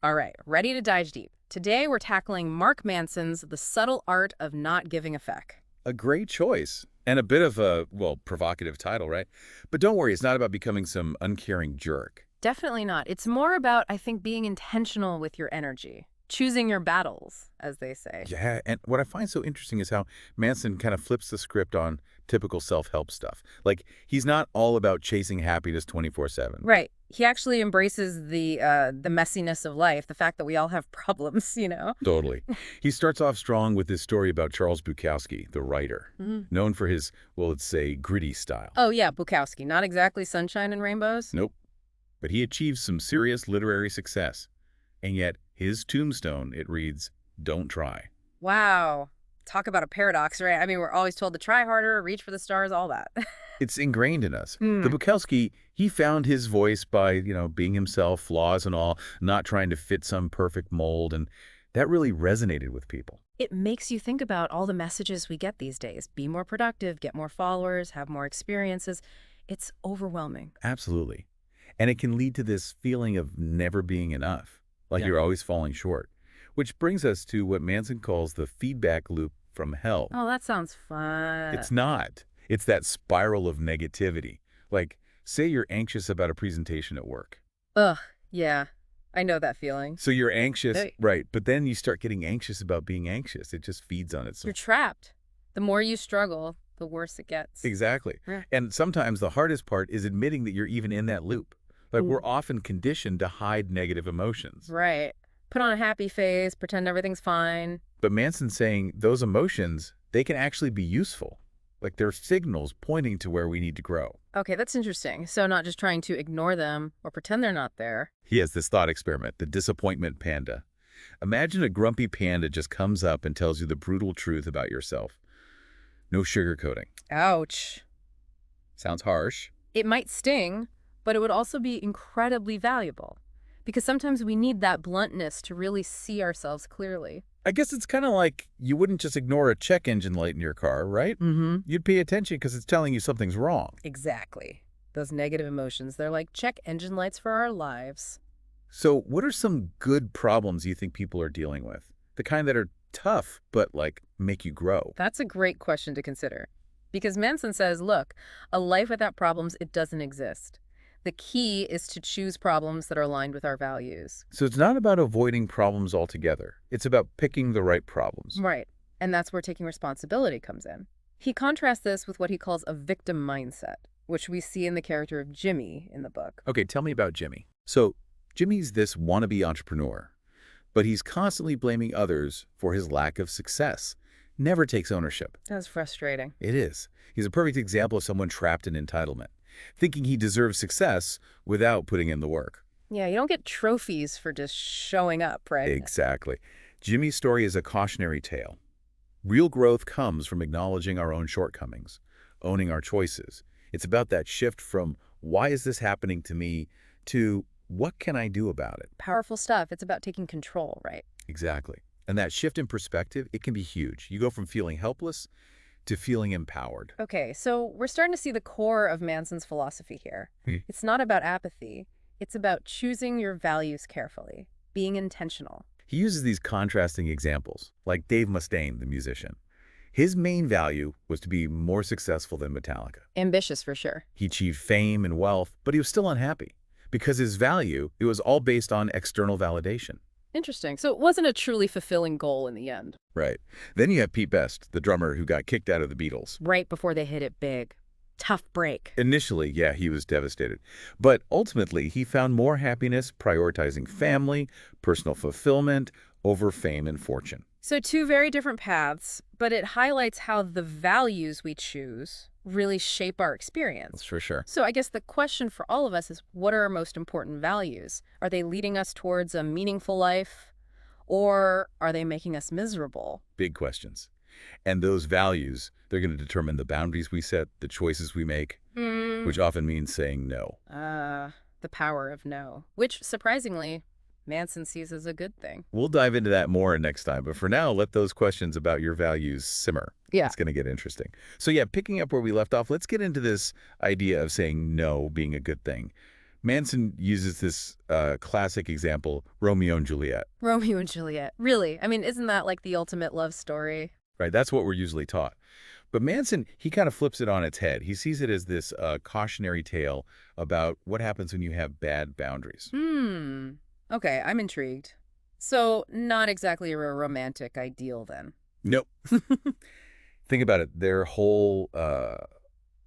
All right, ready to dive deep. Today we're tackling Mark Manson's The Subtle Art of Not Giving a Feck. A great choice. And a bit of a, well, provocative title, right? But don't worry, it's not about becoming some uncaring jerk. Definitely not. It's more about, I think, being intentional with your energy, choosing your battles, as they say. Yeah, and what I find so interesting is how Manson kind of flips the script on typical self-help stuff. Like, he's not all about chasing happiness 24/7. Right. He actually embraces the messiness of life, the fact that we all have problems, you know? Totally. He starts off strong with this story about Charles Bukowski, the writer, Mhm. known for his, well, let's say, gritty style. Oh, yeah, Bukowski. Not exactly sunshine and rainbows. Nope. But he achieved some serious literary success. And yet, his tombstone, it reads, "Don't try." Wow. Talk about a paradox, right? I mean, we're always told to try harder, reach for the stars, all that. It's ingrained in us. Hmm. The Bukowski, he found his voice by, being himself, flaws and all, not trying to fit some perfect mold, and that really resonated with people. It makes you think about all the messages we get these days. Be more productive, get more followers, have more experiences. It's overwhelming. Absolutely. And it can lead to this feeling of never being enough, like Yeah. you're always falling short. Which brings us to what Manson calls the feedback loop from hell. Oh, that sounds fun. It's not. It's that spiral of negativity. Like, say you're anxious about a presentation at work. Ugh, yeah. I know that feeling. So you're anxious, Hey. right, but then you start getting anxious about being anxious. It just feeds on You're itself. trapped. The more you struggle, the worse it gets. Exactly. Yeah. And sometimes the hardest part is admitting that you're even in that loop. Like, we're Ooh. often conditioned to hide negative emotions. Right. Put on a happy face, pretend everything's fine. But Manson's saying those emotions, they can actually be useful. Like, they're signals pointing to where we need to grow. Okay, that's interesting. So not just trying to ignore them or pretend they're not there. He has this thought experiment, the disappointment panda. Imagine a grumpy panda just comes up and tells you the brutal truth about yourself. No sugarcoating. Ouch. Sounds harsh. It might sting, but it would also be incredibly valuable. Because sometimes we need that bluntness to really see ourselves clearly. I guess it's kind of like you wouldn't just ignore a check engine light in your car, right? Mm-hmm. You'd pay attention because it's telling you something's wrong. Exactly. Those negative emotions, they're like check engine lights for our lives. So what are some good problems you think people are dealing with? The kind that are tough, but like make you grow. That's a great question to consider. Because Manson says, look, a life without problems, it doesn't exist. The key is to choose problems that are aligned with our values. So it's not about avoiding problems altogether. It's about picking the right problems. Right. And that's where taking responsibility comes in. He contrasts this with what he calls a victim mindset, which we see in the character of Jimmy in the book. Okay, tell me about Jimmy. So Jimmy's this wannabe entrepreneur, but he's constantly blaming others for his lack of success. Never takes ownership. That's frustrating. It is. He's a perfect example of someone trapped in entitlement, thinking he deserves success without putting in the work. Yeah, you don't get trophies for just showing up, right? Exactly. Jimmy's story is a cautionary tale. Real growth comes from acknowledging our own shortcomings, owning our choices. It's about that shift from, why is this happening to me, to, what can I do about it? Powerful stuff. It's about taking control, right? Exactly. And that shift in perspective, it can be huge. You go from feeling helpless to feeling empowered. Okay, so we're starting to see the core of Manson's philosophy here. It's not about apathy. It's about choosing your values carefully, being intentional. He uses these contrasting examples, like Dave Mustaine, the musician. His main value was to be more successful than Metallica. Ambitious for sure. He achieved fame and wealth, but he was still unhappy because his value, it was all based on external validation. Interesting. So it wasn't a truly fulfilling goal in the end. Right. Then you have Pete Best, the drummer who got kicked out of the Beatles. Right before they hit it big. Tough break. Initially, yeah, he was devastated. But ultimately, he found more happiness prioritizing family, personal fulfillment, over fame and fortune. So two very different paths, but it highlights how the values we choose really shape our experience. That's for sure. So I guess the question for all of us is, what are our most important values? Are they leading us towards a meaningful life, or are they making us miserable? Big questions. And those values, they're going to determine the boundaries we set, the choices we make, which often means saying no. The power of no, which surprisingly, Manson sees as a good thing. We'll dive into that more next time, but for now, let those questions about your values simmer. Yeah. It's going to get interesting. So yeah, picking up where we left off, let's get into this idea of saying no being a good thing. Manson uses this classic example, Romeo and Juliet, Romeo and Juliet. Really? I mean, isn't that like the ultimate love story? right? That's what we're usually taught. But Manson, he kind of flips it on its head. He sees it as this cautionary tale about what happens when you have bad boundaries. Hmm. Okay, I'm intrigued. So, not exactly a romantic ideal then. Nope. Think about it. Their whole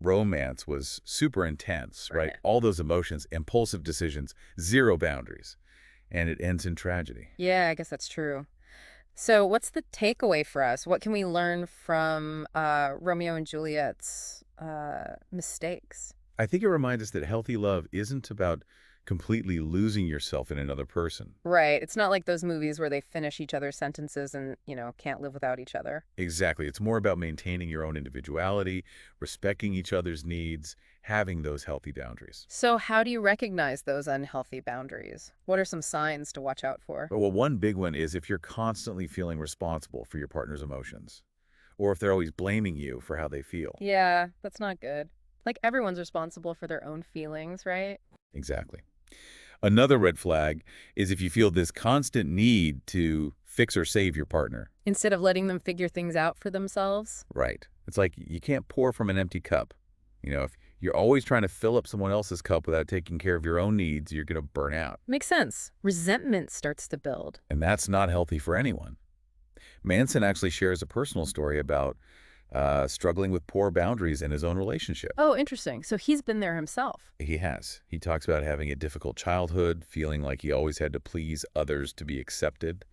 romance was super intense, right? Right. All those emotions, impulsive decisions, zero boundaries. And it ends in tragedy. Yeah, I guess that's true. So, what's the takeaway for us? What can we learn from Romeo and Juliet's mistakes? I think it reminds us that healthy love isn't about completely losing yourself in another person. Right. It's not like those movies where they finish each other's sentences and, can't live without each other. Exactly. It's more about maintaining your own individuality, respecting each other's needs, having those healthy boundaries. So, how do you recognize those unhealthy boundaries? What are some signs to watch out for? Well, one big one is if you're constantly feeling responsible for your partner's emotions, or if they're always blaming you for how they feel. Yeah, that's not good. Like, everyone's responsible for their own feelings, right? Exactly. Another red flag is if you feel this constant need to fix or save your partner. Instead of letting them figure things out for themselves. Right. It's like you can't pour from an empty cup. If you're always trying to fill up someone else's cup without taking care of your own needs, you're going to burn out. Makes sense. Resentment starts to build. And that's not healthy for anyone. Manson actually shares a personal story about struggling with poor boundaries in his own relationship. Oh, interesting. So he's been there himself. He has. He talks about having a difficult childhood, feeling like he always had to please others to be accepted.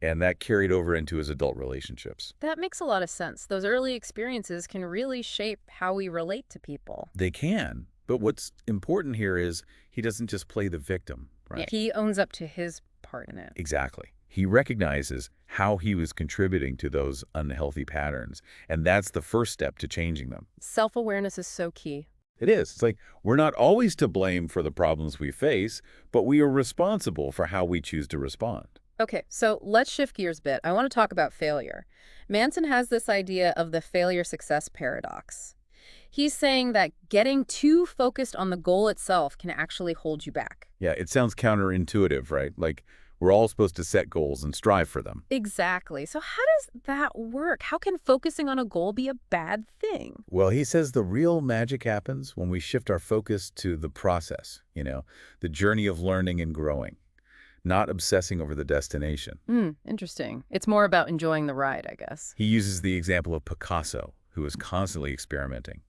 And that carried over into his adult relationships. That makes a lot of sense. Those early experiences can really shape how we relate to people. They can. But what's important here is he doesn't just play the victim, Yeah. right? He owns up to his part in it. Exactly. He recognizes how he was contributing to those unhealthy patterns. And that's the first step to changing them. Self-awareness is so key. It is. It's like we're not always to blame for the problems we face, but we are responsible for how we choose to respond. Okay, so let's shift gears a bit. I want to talk about failure. Manson has this idea of the failure-success paradox. He's saying that getting too focused on the goal itself can actually hold you back. Yeah, it sounds counterintuitive, right? Like we're all supposed to set goals and strive for them. Exactly. So how does that work? How can focusing on a goal be a bad thing? Well, he says the real magic happens when we shift our focus to the process, the journey of learning and growing, not obsessing over the destination. Interesting. It's more about enjoying the ride, I guess. He uses the example of Picasso, who was constantly experimenting,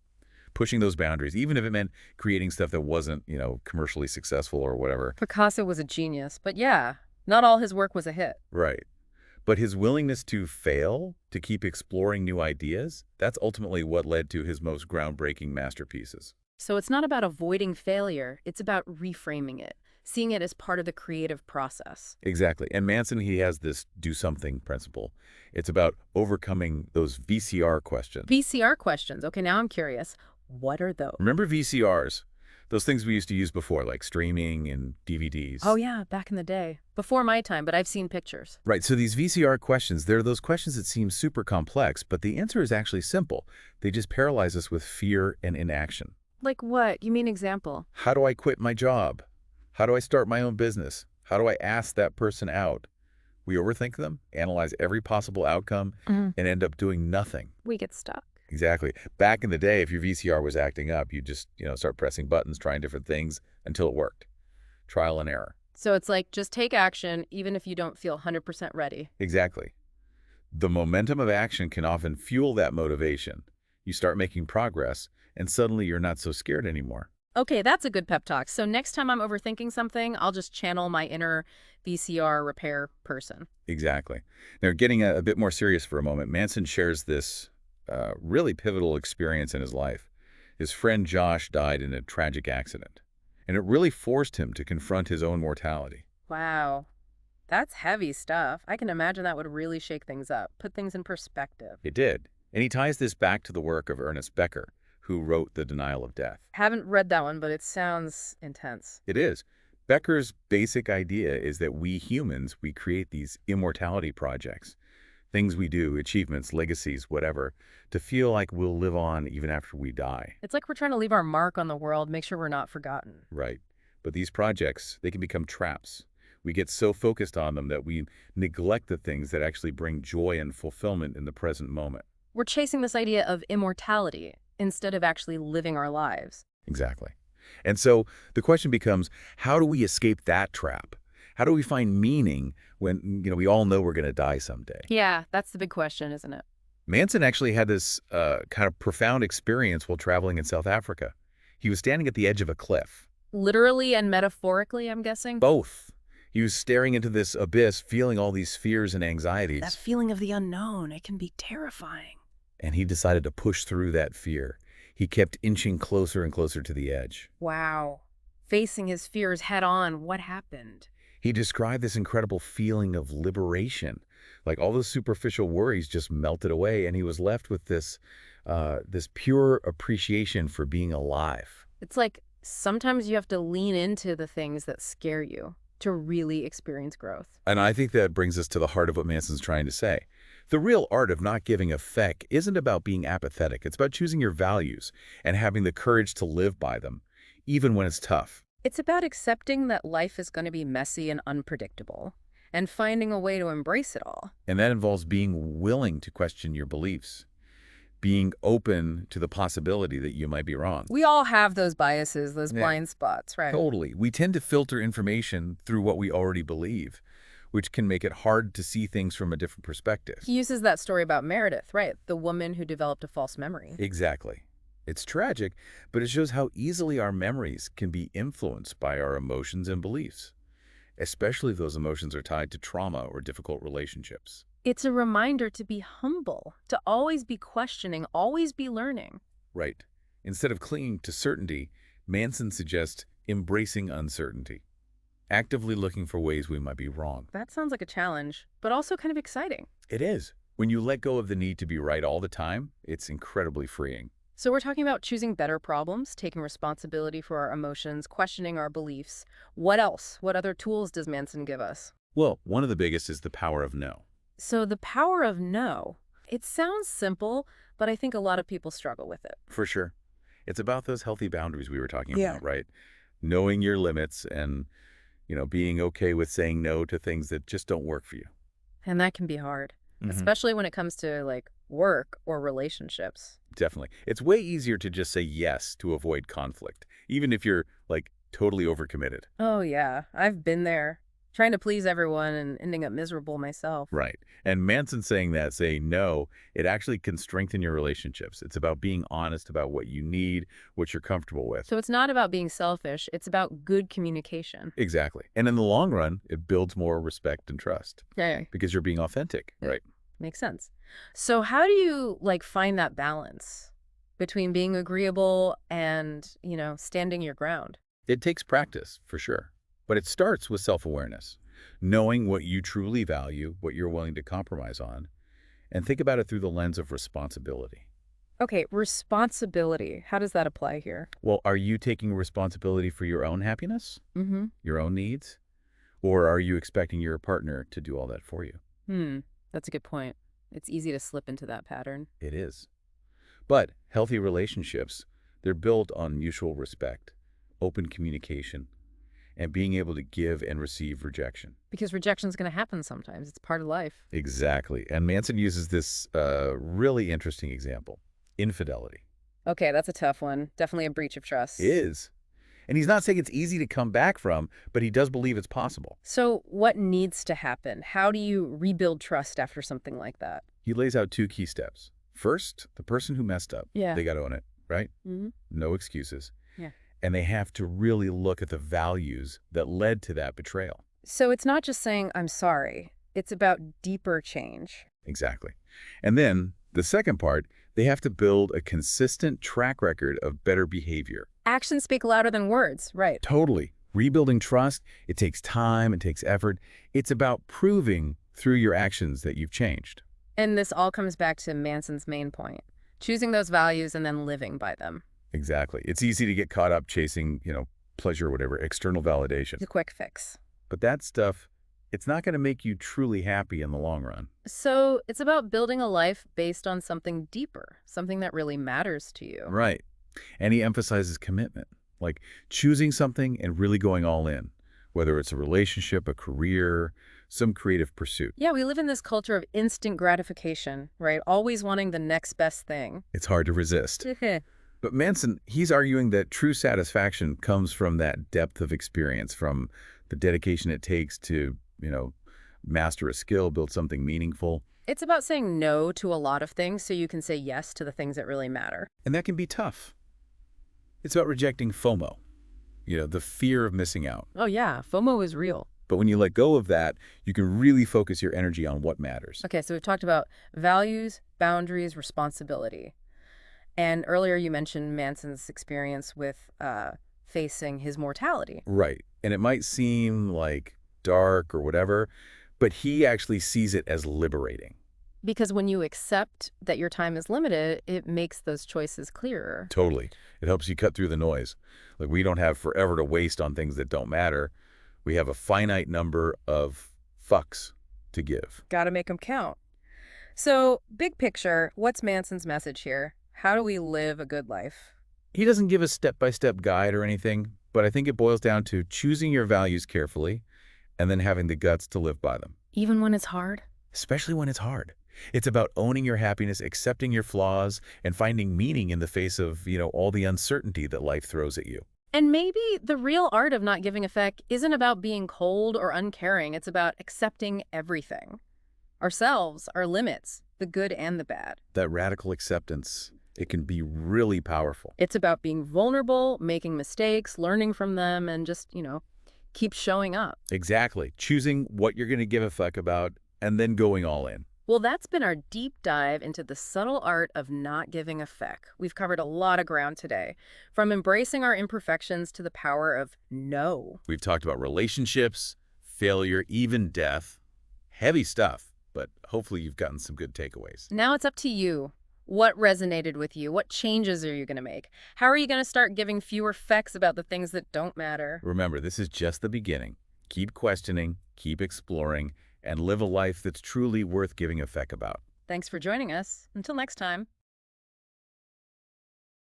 pushing those boundaries, even if it meant creating stuff that wasn't, commercially successful or whatever. Picasso was a genius, but yeah, not all his work was a hit. Right. But his willingness to fail, to keep exploring new ideas, that's ultimately what led to his most groundbreaking masterpieces. So it's not about avoiding failure, it's about reframing it, seeing it as part of the creative process. Exactly. And Manson, he has this do something principle. It's about overcoming those VCR questions. VCR questions. Okay, now I'm curious. What are those? Remember VCRs? Those things we used to use before, like streaming and DVDs. Oh, yeah, back in the day. Before my time, but I've seen pictures. Right, so these VCR questions, they're those questions that seem super complex, but the answer is actually simple. They just paralyze us with fear and inaction. Like what? You mean example? How do I quit my job? How do I start my own business? How do I ask that person out? We overthink them, analyze every possible outcome, and end up doing nothing. We get stuck. Exactly. Back in the day, if your VCR was acting up, you just, start pressing buttons, trying different things until it worked. Trial and error. So it's like, just take action, even if you don't feel 100% ready. Exactly. The momentum of action can often fuel that motivation. You start making progress, and suddenly you're not so scared anymore. Okay, that's a good pep talk. So next time I'm overthinking something, I'll just channel my inner VCR repair person. Exactly. Now, getting a bit more serious for a moment, Manson shares this really pivotal experience in his life. His friend Josh died in a tragic accident, and it really forced him to confront his own mortality. Wow. That's heavy stuff. I can imagine that would really shake things up, put things in perspective. It did. And he ties this back to the work of Ernest Becker, who wrote The Denial of Death. Haven't read that one, but it sounds intense. It is. Becker's basic idea is that we humans, we create these immortality projects, things we do, achievements, legacies, whatever, to feel like we'll live on even after we die. It's like we're trying to leave our mark on the world, make sure we're not forgotten. Right. But these projects, they can become traps. We get so focused on them that we neglect the things that actually bring joy and fulfillment in the present moment. We're chasing this idea of immortality instead of actually living our lives. Exactly. And so the question becomes, how do we escape that trap? How do we find meaning when, we all know we're going to die someday? Yeah, that's the big question, isn't it? Manson actually had this kind of profound experience while traveling in South Africa. He was standing at the edge of a cliff. Literally and metaphorically, I'm guessing? Both. He was staring into this abyss, feeling all these fears and That anxieties, feeling of the unknown, it can be terrifying. and he decided to push through that fear. He kept inching closer and closer to the edge. Wow. Facing his fears head on, what happened? He described this incredible feeling of liberation. Like all those superficial worries just melted away, and he was left with this pure appreciation for being alive. It's like sometimes you have to lean into the things that scare you to really experience growth. And I think that brings us to the heart of what Manson's trying to say. The real art of not giving a feck isn't about being apathetic. It's about choosing your values and having the courage to live by them, even when it's tough. It's about accepting that life is going to be messy and unpredictable and finding a way to embrace it all. And that involves being willing to question your beliefs, being open to the possibility that you might be wrong. We all have those biases, those Yeah. blind spots, right? Totally. We tend to filter information through what we already believe, which can make it hard to see things from a different perspective. He uses that story about Meredith, right? The woman who developed a false memory. Exactly. It's tragic, but it shows how easily our memories can be influenced by our emotions and beliefs, especially if those emotions are tied to trauma or difficult relationships. It's a reminder to be humble, to always be questioning, always be learning. Right. Instead of clinging to certainty, Manson suggests embracing uncertainty, actively looking for ways we might be wrong. That sounds like a challenge, but also kind of exciting. It is. When you let go of the need to be right all the time, it's incredibly freeing. So we're talking about choosing better problems, taking responsibility for our emotions, questioning our beliefs. What else? What other tools does Manson give us? Well, one of the biggest is the power of no. So the power of no. It sounds simple, but I think a lot of people struggle with it. For sure. It's about those healthy boundaries we were talking Yeah. about, right? Knowing your limits and, being okay with saying no to things that just don't work for you. And that can be hard, Mhm. especially when it comes to like work or relationships. Definitely. It's way easier to just say yes to avoid conflict, even if you're, totally overcommitted. Oh yeah, I've been there. Trying to please everyone and ending up miserable myself. Right. And Manson saying no, it actually can strengthen your relationships. It's about being honest about what you need, what you're comfortable with. So it's not about being selfish, it's about good communication. Exactly. And in the long run, it builds more respect and trust Yeah, because you're being authentic, right? makes sense. So how do you find that balance between being agreeable and, standing your ground? It takes practice, for sure. But it starts with self-awareness, knowing what you truly value, what you're willing to compromise on, and think about it through the lens of responsibility. Okay, responsibility. How does that apply here? Well, are you taking responsibility for your own happiness, Mm-hmm. your own needs, or are you expecting your partner to do all that for you? That's a good point. It's easy to slip into that pattern. It is. But healthy relationships, they're built on mutual respect, open communication, and being able to give and receive rejection. Because rejection's going to happen sometimes. It's part of life. Exactly. And Manson uses this really interesting example, infidelity. Okay, that's a tough one. Definitely a breach of trust. Is. And he's not saying it's easy to come back from, but he does believe it's possible. So what needs to happen? How do you rebuild trust after something like that? He lays out two key steps. First, the person who messed up, Yeah. they got to own it, right? Mm-hmm. No excuses. Yeah. And they have to really look at the values that led to that betrayal. So it's not just saying, I'm sorry. It's about deeper change. Exactly. And then the second part, they have to build a consistent track record of better behavior. Actions speak louder than words, right? Totally. Rebuilding trust, it takes time, it takes effort. It's about proving through your actions that you've changed. And this all comes back to Manson's main point. Choosing those values and then living by them. Exactly. It's easy to get caught up chasing, pleasure or whatever, external validation. It's a quick fix. But that stuff, it's not going to make you truly happy in the long run. So it's about building a life based on something deeper, something that really matters to you. Right. And he emphasizes commitment. like choosing something and really going all in, whether it's a relationship, a career, some creative pursuit. Yeah, we live in this culture of instant gratification, right? Always wanting the next best thing. It's hard to resist. But Manson, he's arguing that true satisfaction comes from that depth of experience, from the dedication it takes to, master a skill, build something meaningful. It's about saying no to a lot of things so you can say yes to the things that really matter. And that can be tough. It's about rejecting FOMO, the fear of missing out. Oh yeah, FOMO is real. But when you let go of that, you can really focus your energy on what matters. Okay, so we've talked about values, boundaries, responsibility. And earlier you mentioned Manson's experience with facing his mortality. Right. And it might seem like dark or whatever, but he actually sees it as liberating. Because when you accept that your time is limited, it makes those choices clearer. Totally. It helps you cut through the noise. Like, we don't have forever to waste on things that don't matter. We have a finite number of fucks to give. Gotta make them count. So, big picture, what's Manson's message here? How do we live a good life? He doesn't give a step-by-step guide or anything, but I think it boils down to choosing your values carefully and then having the guts to live by them. Even when it's hard? Especially when it's hard. It's about owning your happiness, accepting your flaws, and finding meaning in the face of, all the uncertainty that life throws at you. And maybe the real art of not giving a feck isn't about being cold or uncaring. It's about accepting everything. Ourselves, our limits, the good and the bad. That radical acceptance, it can be really powerful. It's about being vulnerable, making mistakes, learning from them, and just, keep showing up. Exactly. Choosing what you're going to give a fuck about and then going all in. Well, that's been our deep dive into the subtle art of not giving a feck. We've covered a lot of ground today, from embracing our imperfections to the power of no. We've talked about relationships, failure, even death. Heavy stuff, but hopefully you've gotten some good takeaways. Now it's up to you. What resonated with you? What changes are you going to make? How are you going to start giving fewer fecks about the things that don't matter? Remember, this is just the beginning. Keep questioning, keep exploring, and live a life that's truly worth giving a feck about. Thanks for joining us. Until next time.